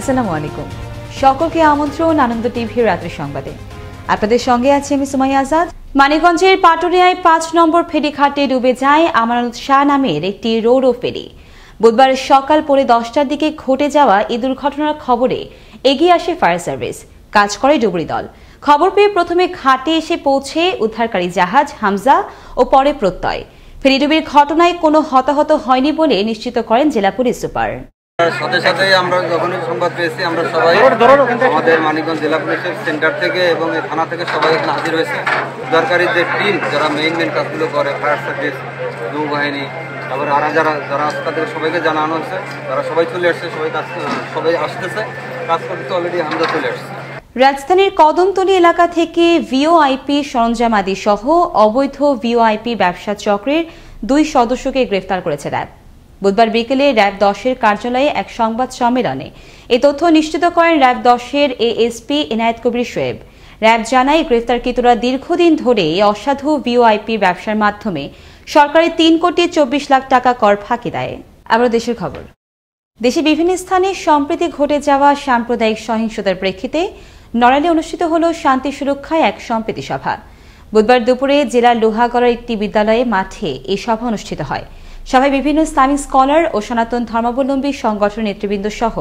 আসসালামু আলাইকুম। সকলকে আমন্ত্রণ আনন্দ টিভির রাত্রি সংবাদে। আপনাদের সঙ্গে আছি আমি সুমাইয়া আজাদ। মানিকগঞ্জের পাটুরিয়ায় ৫ নম্বর ফেরিঘাটে ডুবে যায় আমানত শাহ নামের একটি রোরো ফেরি। বুধবার সকাল পৌনে ১০টার দিকে ঘটে যাওয়া এই দুর্ঘটনার খবরে এগিয়ে আসে ফায়ার সার্ভিস, কাজ করে ডুবুরি দল। খবর পেয়ে প্রথমে ঘাটে এসে পৌঁছে উদ্ধারকারী জাহাজ হামজা ও পরে প্রত্যয়। ফেরিডুবির ঘটনায় কোনো হতাহত হয়নি বলে নিশ্চিত করেন জেলা পুলিশ সুপার। সাথে সাথে আমরা যখনই সংবাদ পেয়েছি আমরা সবাই আমাদের মানিকগঞ্জ জেলা পুলিশের সেন্টার থেকে এবং থানা থেকে সবাই এখানে হাজির হয়েছে। উদ্ধারকারী যে টিম যারা মেইন কাজগুলো করে, ফায়ার সার্ভিস, নৌবাহিনী, তারপরে আর যারা আছে তাদের সবাইকে জানানো হয়েছে, তারা সবাই চলে আসছে, সবাই আসতেছে, কাজ করতে অলরেডি হামজা চলে আসছে। রাজধানীর কদমতলী এলাকা থেকে ভিওআইপি সরঞ্জাম আদি সহ অবৈধ ভিওআইপি ব্যবসা চক্রের ২ সদস্যকে গ্রেফতার করেছে র্যাব। বুধবার বিকেলে র্যাব ১০-এর কার্যালয়ে এক সংবাদ সম্মেলনে এই তথ্য নিশ্চিত করেন র্যাব ১০-এর এএসপি এনায়েত কবির শোয়েব। র্যাব জানায় গ্রেফতারকৃতরা দীর্ঘদিন ধরে অসাধু ভিওআইপি ব্যবসার মাধ্যমে সরকারি ৩ কোটি ২৪ লাখ টাকা কর ফাঁকি দেয়। আবার দেশের খবর। দেশে বিভিন্ন স্থানে সম্প্রতি ঘটে যাওয়া সাম্প্রদায়িক সহিংসতার প্রেক্ষিতে নড়াইলে অনুষ্ঠিত হল শান্তি সুরক্ষায় এক সম্প্রীতি সভা। বুধবার দুপুরে জেলার লোহাগড়ার একটি বিদ্যালয়ে মাঠে এই সভা অনুষ্ঠিত হয়। সভায় বিভিন্ন ইসলামিক স্কলার ও সনাতন ধর্মাবলম্বী সংগঠন নেতৃবৃন্দ সহ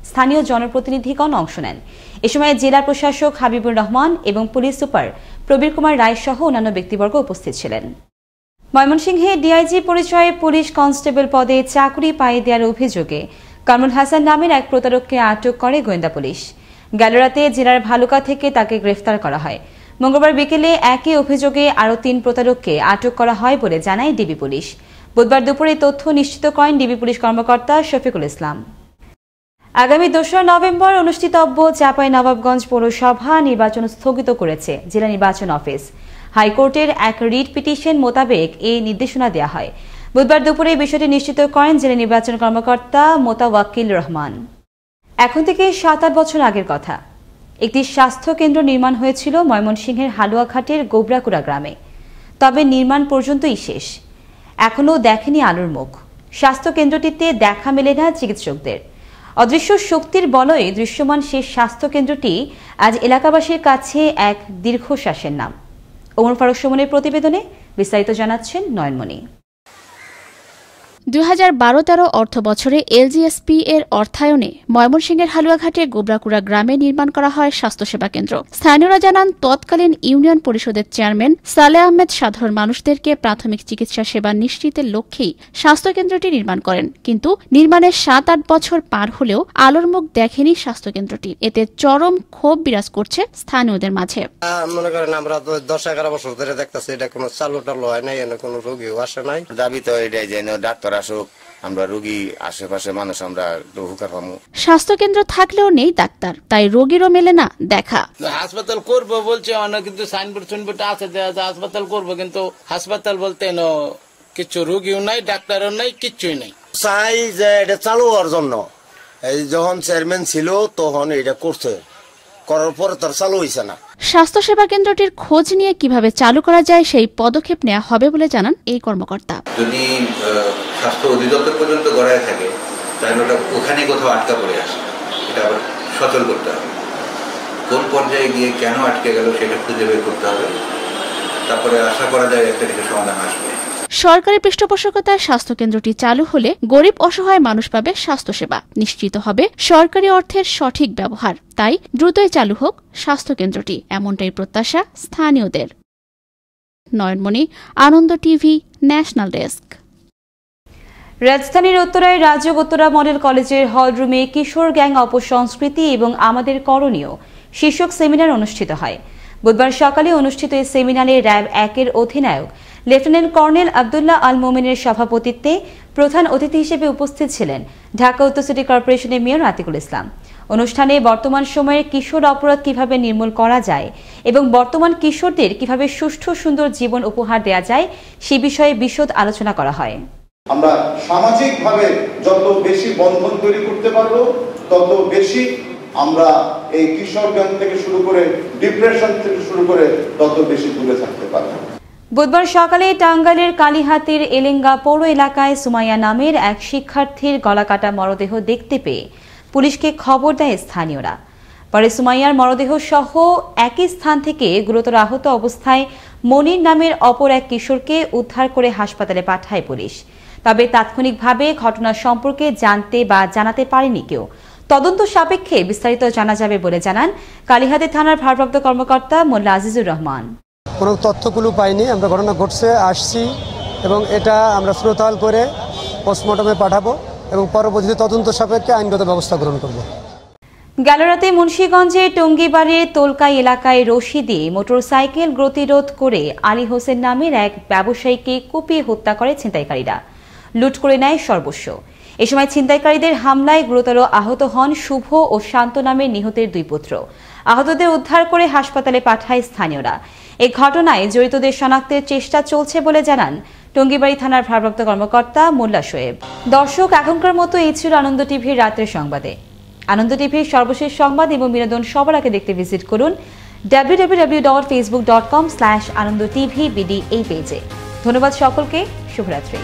স্থানীয় জনপ্রতিনিধিগণ অংশ নেন। এ সময় জেলা প্রশাসক হাবিবুর রহমান এবং পুলিশ সুপার প্রবীর কুমার রায় সহ অন্যান্য ব্যক্তিবর্গ উপস্থিত ছিলেন। ময়মনসিংহে ডিআইজি পরিচয়ে পুলিশ কনস্টেবল পদে চাকরি পাইয়ে দেওয়ার অভিযোগে কামরুল হাসান নামের এক প্রতারককে আটক করে গোয়েন্দা পুলিশ। গেল রাতে জেলার ভালুকা থেকে তাকে গ্রেফতার করা হয়। মঙ্গলবার বিকেলে একই অভিযোগে আরও ৩ প্রতারককে আটক করা হয় বলে জানায় ডিবি পুলিশ। বুধবার দুপুরে তথ্য নিশ্চিত করেন ডিবি পুলিশ কর্মকর্তা শফিকুল ইসলাম। আগামী ২রা নভেম্বর অনুষ্ঠিতব্য চাঁপাইনবাবগঞ্জ পৌরসভা নির্বাচন স্থগিত করেছে জেলা নির্বাচন অফিস। হাইকোর্টের এক রিট পিটিশন মোতাবেক এই নির্দেশনা দেওয়া হয়। বুধবার দুপুরে বিষয়টি নিশ্চিত করেন জেলা নির্বাচন কর্মকর্তা মোতাওয়াক্কিল রহমান। এখন থেকে ৭-৮ বছর আগের কথা। একটি স্বাস্থ্য কেন্দ্র নির্মাণ হয়েছিল ময়মনসিংহের হালুয়াঘাটের গোবরাকুড়া গ্রামে। তবে নির্মাণ পর্যন্তই শেষ, এখনও দেখেনি আলোর মুখ। স্বাস্থ্য কেন্দ্রটিতে দেখা মেলে না চিকিৎসকদের। অদৃশ্য শক্তির বলয়ে দৃশ্যমান সেই স্বাস্থ্য কেন্দ্রটি আজ এলাকাবাসীর কাছে এক দীর্ঘশ্বাসের নাম। ওমর ফারুক সুমনের প্রতিবেদনে বিস্তারিত জানাচ্ছেন নয়নমণি। ২০১২-১৩ অর্থ বছরে এলজিএসপি এর অর্থায়নে ময়মনসিংহের হালুয়াঘাটে গোবরাকুড়া গ্রামে নির্মাণ করা হয় স্বাস্থ্যসেবা কেন্দ্র। স্থানীয়রা জানান, তৎকালীন ইউনিয়ন পরিষদের চেয়ারম্যান সালেহ আহমেদ সাধারণ মানুষদেরকে প্রাথমিক চিকিৎসা সেবা নিশ্চিতের লক্ষ্যেই স্বাস্থ্যকেন্দ্রটি নির্মাণ করেন। কিন্তু নির্মাণের ৭-৮ বছর পার হলেও আলোর মুখ দেখেনি স্বাস্থ্যকেন্দ্রটি। এতে চরম ক্ষোভ বিরাজ করছে স্থানীয়দের মাঝে। মনে করেন আমরা তো ১০-১১ বছর ধরে দেখতেছি এটা কোনো চালু টালু হয় নাই, কোনো রোগীও আসে নাই। দাবি তো এটাই যে ডাক্তার আসুক, আমরা রোগী আশেপাশে মানুষ আমরা হুকার পাবো। স্বাস্থ্যকেন্দ্র থাকলেও নেই ডাক্তার, তাই রোগীরও মেলে না দেখা। হাসপাতাল করবো বলছে অনেক, কিন্তু সাইনবোর্ড আছে হাসপাতাল করবো, কিন্তু হাসপাতাল বলতে কিছু রোগীও নাই, ডাক্তারও নাই, কিচ্ছুই নাই। চাই যে এটা চালু হওয়ার জন্য, এই যখন চেয়ারম্যান ছিল তখন এটা করছে, করার পরে তার চালু হয়েছে না। স্বাস্থ্যসেবা কেন্দ্রটির খোঁজ নিয়ে কিভাবে চালু করা যায় সেই পদক্ষেপ নেওয়া হবে বলে জানান এই কর্মকর্তা। যদি স্বাস্থ্য অধিদপ্তর পর্যন্ত গড়ায় থাকে তাহলে ওটা ওখানে কোথাও আটকা পড়ে আসে, এটা আবার সচল করতে হবে। কোন পর্যায়ে গিয়ে কেন আটকে গেল সেটা খুঁজে বের করতে হবে, তারপরে আশা করা যায় একটা কিছু সমাধান আসবে। সরকারি পৃষ্ঠপোষকতায় স্বাস্থ্যকেন্দ্রটি চালু হলে গরিব অসহায় মানুষ পাবে স্বাস্থ্যসেবা, নিশ্চিত হবে সরকারি অর্থের সঠিক ব্যবহার। তাই দ্রুতই চালু হোক স্বাস্থ্যকেন্দ্রটি, এমনটাই প্রত্যাশা স্থানীয়দের। নয়নমণি, আনন্দ টিভি, ন্যাশনাল ডেস্ক। রাজধানীর উত্তরায় রাজক উত্তরা মডেল কলেজের হলরুমে কিশোর গ্যাং অপসংস্কৃতি এবং আমাদের করণীয় শীর্ষক সেমিনার অনুষ্ঠিত হয়। বুধবার সকালে অনুষ্ঠিত এই সেমিনারে র্যাব ১-এর অধিনায়ক লেফটেন্যান্ট কর্নেল আবদুল্লাহ আল মোমিনের সভাপতিত্বে প্রধান অতিথি হিসেবে উপস্থিত ছিলেন ঢাকা উত্তর সিটি কর্পোরেশনের মেয়র আতিকুল ইসলাম। অনুষ্ঠানে বর্তমান সময়ের কিশোর অপরাধ কিভাবে নির্মূল করা যায় এবং বর্তমান কিশোরদের কিভাবে সুষ্ঠু সুন্দর জীবন উপহার দেওয়া যায় সে বিষয়ে বিশদ আলোচনা করা হয়। আমরা সামাজিকভাবে যত বেশি বন্ধন তৈরি করতে পারবো তত বেশি আমরা এই কিশোর গ্যাং থেকে শুরু করে ডিপ্রেশন থেকে শুরু করে তত বেশি দূরে থাকতে পারবো। বুধবার সকালে টাঙ্গাইলের কালীহাতির এলেঙ্গা পৌর এলাকায় সুমাইয়া নামের এক শিক্ষার্থীর গলাকাটা মরদেহ দেখতে পেয়ে পুলিশকে খবর দেয় স্থানীয়রা। পরে সুমাইয়ার মরদেহ সহ একই স্থান থেকে গুরুতর আহত অবস্থায় মনির নামের অপর এক কিশোরকে উদ্ধার করে হাসপাতালে পাঠায় পুলিশ। তবে তাৎক্ষণিকভাবে ঘটনা সম্পর্কে জানতে বা জানাতে পারেনি কেউ। তদন্ত সাপেক্ষে বিস্তারিত জানা যাবে বলে জানান কালিহাতী থানার ভারপ্রাপ্ত কর্মকর্তা মোল্লা আজিজুর রহমান। কোনো তথ্যগুলো পাইনি, আমরা ঘটনা ঘটছে আসছি এবং এটা আমরা শ্রোতাল করে পোস্টমর্টমে পাঠাবো এবং পরবর্তীতে তদন্ত সাপেক্ষে আইনগত ব্যবস্থা গ্রহণ করব। গেল রাতে মুন্সিগঞ্জের টঙ্গীবাড়ির তোলকাই এলাকায় রশি দিয়ে মোটরসাইকেল গতিরোধ করে আলী হোসেন নামের এক ব্যবসায়ীকে কুপিয়ে হত্যা করে ছিনতাইকারীরা। লুট করে নেয় সর্বস্ব। এ সময় ছিনতাইকারীদের হামলায় গুরুতর আহত হন শুভ ও শান্ত নামের নিহতের দুই পুত্র। আহতদের উদ্ধার করে হাসপাতালে পাঠায় স্থানীয়রা। এই ঘটনায় জড়িতদের শনাক্তের চেষ্টা চলছে বলে জানান টঙ্গীবাড়ি থানার ভারপ্রাপ্ত কর্মকর্তা মোল্লা শোয়েব। দর্শক, এখনকার মতো এই ছিল আনন্দ টিভির রাতের সংবাদে। আনন্দ টিভির সর্বশেষ সংবাদ এবং বিনোদন সবার আগে দেখতে ভিজিট করুন www.facebook.com/anandotv BD এই পেজে। ধন্যবাদ সকলকে, শুভরাত্রি।